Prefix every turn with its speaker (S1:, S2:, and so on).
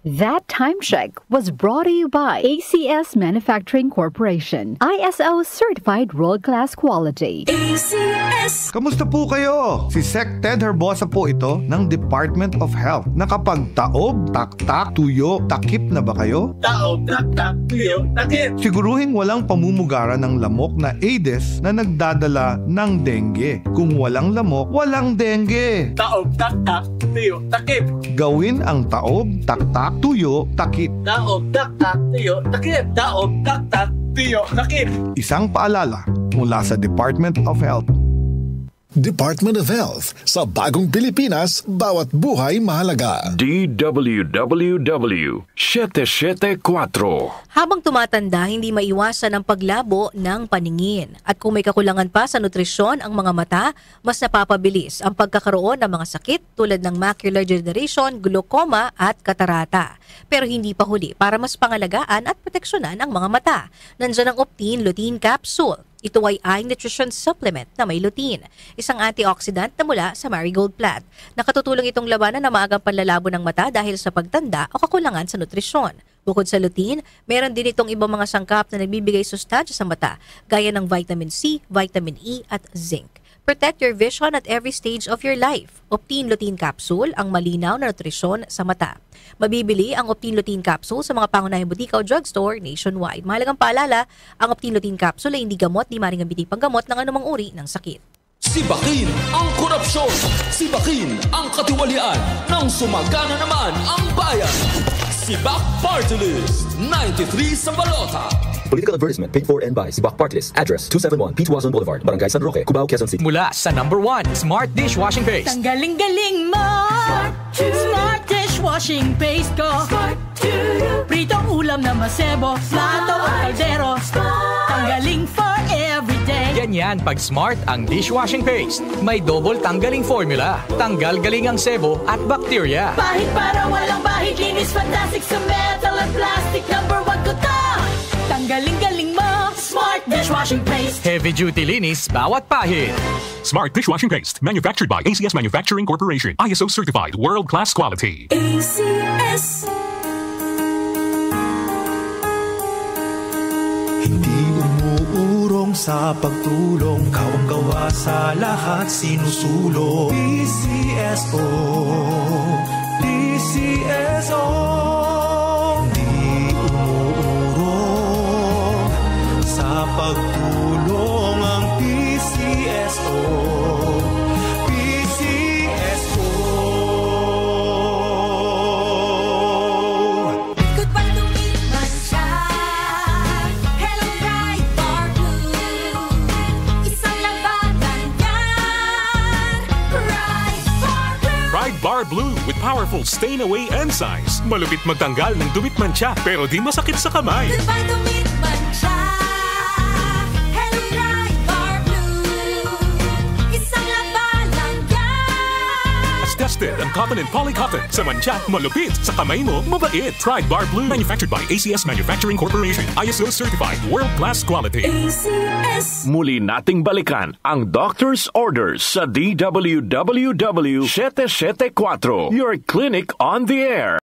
S1: That time check was brought to you by ACS Manufacturing Corporation, ISO certified world-class quality.
S2: ACS!
S3: Kamusta po kayo? Si Sec Ted Herbosa po ito ng Department of Health. Nakapagtaob, taktak, tuyo, takip na ba kayo?
S4: Taob, taktak, tuyo, takip!
S3: Siguruhin walang pamumugaran ng lamok na Aedes na nagdadala ng dengue. Kung walang lamok, walang dengue.
S4: Taob, taktak, tuyo, takip!
S3: Gawin ang taob, taktak, tuyo, takip.
S4: Taob, taktak, tuyo, takip! Taob, taktak, tuyo, takip!
S3: Isang paalala mula sa Department of Health.
S5: Department of Health. Sa bagong Pilipinas, bawat buhay mahalaga.
S6: DWWW 774.
S7: Habang tumatanda, hindi maiwasan ang paglabo ng paningin. At kung may kakulangan pa sa nutrisyon ang mga mata, mas napapabilis ang pagkakaroon ng mga sakit tulad ng macular degeneration, glaucoma at katarata. Pero hindi pa huli para mas pangalagaan at proteksyonan ang mga mata. Nandiyan ang Optine Lutein Capsule. Ito ay eye nutrition supplement na may lutein, isang antioxidant na mula sa marigold plant. Nakatutulong itong labanan ng maagang panlalabo ng mata dahil sa pagtanda o kakulangan sa nutrisyon. Bukod sa lutein, meron din itong ibang mga sangkap na nagbibigay sustansya sa mata, gaya ng vitamin C, vitamin E at zinc. Protect your vision at every stage of your life. Optine Lutein Capsule, ang malinaw na nutrisyon sa mata. Mabibili ang Optine Lutein Capsule sa mga pangunahing butika o drugstore nationwide. Mahalagang paalala, ang Optine Lutein Capsule ay hindi gamot, di maring ambiti panggamot ng anumang uri ng sakit.
S8: Sibakin ang korupsyon! Sibakin ang katiwalian ng sumagana naman ang bayan! Sibak Party List 93 sa balota!
S9: Political advertisement paid for and by Sibak Party List. Address 271 P. Tuazon Boulevard, Barangay San Roque, Cubao, Quezon City.
S10: Mula sa number 1, Smart Dishwashing Paste.
S11: Tanggaling-galing mo! Smart Dishwashing Paste ko. Pritong ulam na masebo, plato o kaldero. Tanggaling for everyday.
S10: Ganyan pag Smart ang dishwashing paste. May double tanggaling formula. Tanggal galing ang sebo at bacteria.
S11: Bahid para walang bahid, linis fantastic sa metal at plastic. Number 1 ko to. Tanggaling-galing mo, Smart Dishwashing Paste.
S10: Heavy duty linis bawat pahid.
S12: Smart Dishwashing Paste, manufactured by ACS Manufacturing Corporation. ISO certified, world-class quality.
S2: ACS.
S13: Hindi umuurong sa pagtulong, kawang-gawa sa lahat sinusulong. PCSO, PCSO. Hindi umuurong sa pagtulong ang PCSO. PCSO.
S2: Good pa tumitman siya. Hello, Pride Bar Blue. Isang labanan yan. Pride Bar Blue.
S12: Pride Bar Blue with powerful stain-away enzymes. Malupit magtanggal ng dumit mancha pero di masakit sa kamay.
S2: Good pa tumitman siya. Hello, Pride Bar Blue. Isang labanan yan.
S12: As tested ang cotton and polycotton. Sa mancha, malupit. Sa kamay mo, mabait. Pride Bar Blue. Manufactured by ACS Manufacturing Corporation. ISO certified, world-class quality.
S2: ACS.
S6: Muli nating balikan ang Doctor's Orders sa DWWW 774. Your clinic on the air.